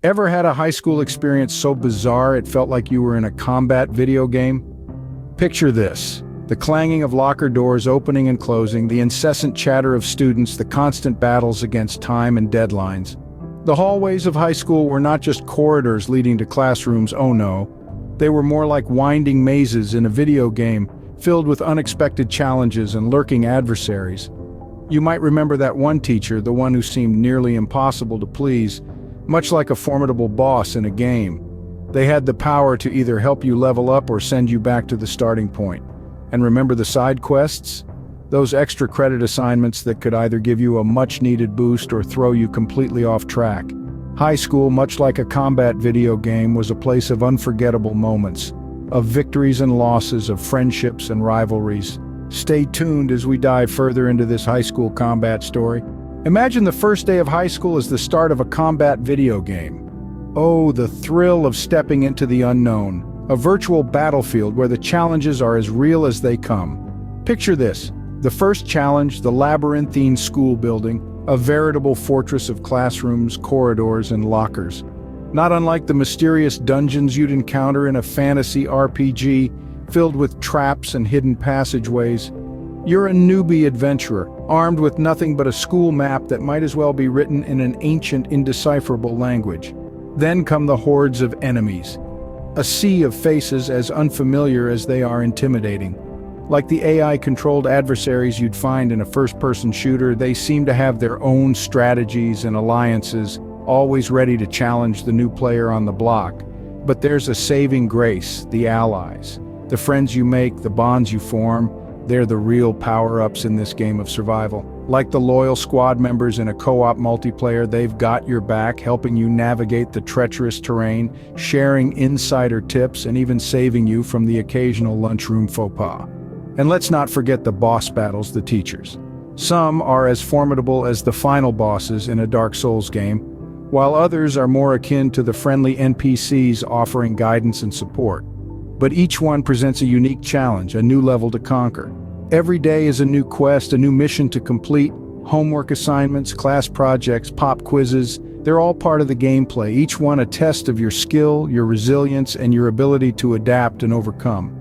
Ever had a high school experience so bizarre it felt like you were in a combat video game? Picture this: the clanging of locker doors opening and closing, the incessant chatter of students, the constant battles against time and deadlines. The hallways of high school were not just corridors leading to classrooms, oh no. They were more like winding mazes in a video game, filled with unexpected challenges and lurking adversaries. You might remember that one teacher, the one who seemed nearly impossible to please, much like a formidable boss in a game. They had the power to either help you level up or send you back to the starting point. And remember the side quests? Those extra credit assignments that could either give you a much-needed boost or throw you completely off track. High school, much like a combat video game, was a place of unforgettable moments, of victories and losses, of friendships and rivalries. Stay tuned as we dive further into this high school combat story. Imagine the first day of high school as the start of a combat video game. Oh, the thrill of stepping into the unknown, a virtual battlefield where the challenges are as real as they come. Picture this: the first challenge, the labyrinthine school building, a veritable fortress of classrooms, corridors, and lockers. Not unlike the mysterious dungeons you'd encounter in a fantasy RPG, filled with traps and hidden passageways. You're a newbie adventurer, armed with nothing but a school map that might as well be written in an ancient, indecipherable language. Then come the hordes of enemies, a sea of faces as unfamiliar as they are intimidating. Like the AI-controlled adversaries you'd find in a first-person shooter, they seem to have their own strategies and alliances, always ready to challenge the new player on the block. But there's a saving grace: the allies. The friends you make, the bonds you form, they're the real power-ups in this game of survival. Like the loyal squad members in a co-op multiplayer, they've got your back, helping you navigate the treacherous terrain, sharing insider tips, and even saving you from the occasional lunchroom faux pas. And let's not forget the boss battles, the teachers. Some are as formidable as the final bosses in a Dark Souls game, while others are more akin to the friendly NPCs offering guidance and support. But each one presents a unique challenge, a new level to conquer. Every day is a new quest, a new mission to complete. Homework assignments, class projects, pop quizzes, they're all part of the gameplay, each one a test of your skill, your resilience, and your ability to adapt and overcome.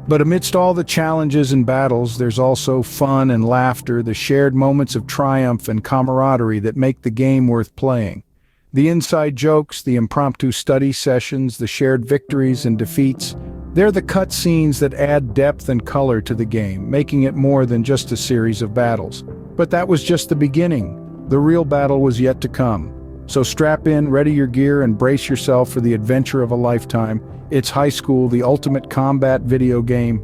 But amidst all the challenges and battles, there's also fun and laughter, the shared moments of triumph and camaraderie that make the game worth playing. The inside jokes, the impromptu study sessions, the shared victories and defeats, they're the cutscenes that add depth and color to the game, making it more than just a series of battles. But that was just the beginning. The real battle was yet to come. So strap in, ready your gear, and brace yourself for the adventure of a lifetime. It's high school, the ultimate combat video game.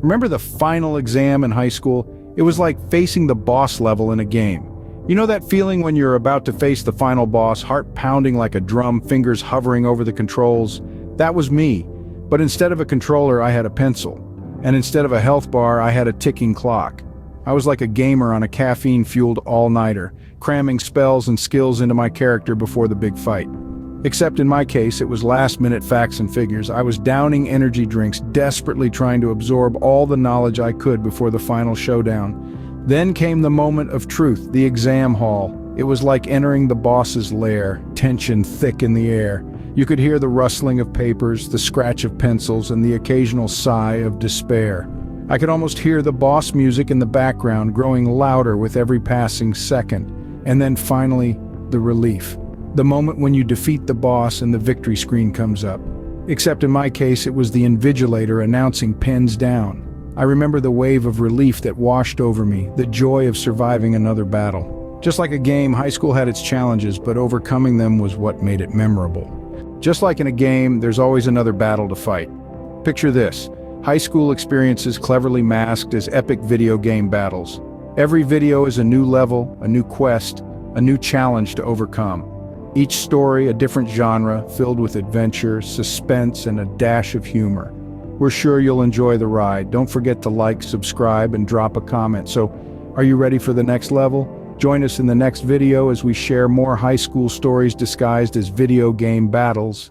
Remember the final exam in high school? It was like facing the boss level in a game. You know that feeling when you're about to face the final boss, heart pounding like a drum, fingers hovering over the controls? That was me. But instead of a controller, I had a pencil. And instead of a health bar, I had a ticking clock. I was like a gamer on a caffeine-fueled all-nighter, cramming spells and skills into my character before the big fight. Except in my case, it was last-minute facts and figures. I was downing energy drinks, desperately trying to absorb all the knowledge I could before the final showdown. Then came the moment of truth, the exam hall. It was like entering the boss's lair, tension thick in the air. You could hear the rustling of papers, the scratch of pencils, and the occasional sigh of despair. I could almost hear the boss music in the background growing louder with every passing second. And then finally, the relief. The moment when you defeat the boss and the victory screen comes up. Except in my case, it was the invigilator announcing pens down. I remember the wave of relief that washed over me, the joy of surviving another battle. Just like a game, high school had its challenges, but overcoming them was what made it memorable. Just like in a game, there's always another battle to fight. Picture this: high school experiences cleverly masked as epic video game battles. Every video is a new level, a new quest, a new challenge to overcome. Each story a different genre, filled with adventure, suspense, and a dash of humor. We're sure you'll enjoy the ride. Don't forget to like, subscribe, and drop a comment. So, are you ready for the next level? Join us in the next video as we share more high school stories disguised as video game battles.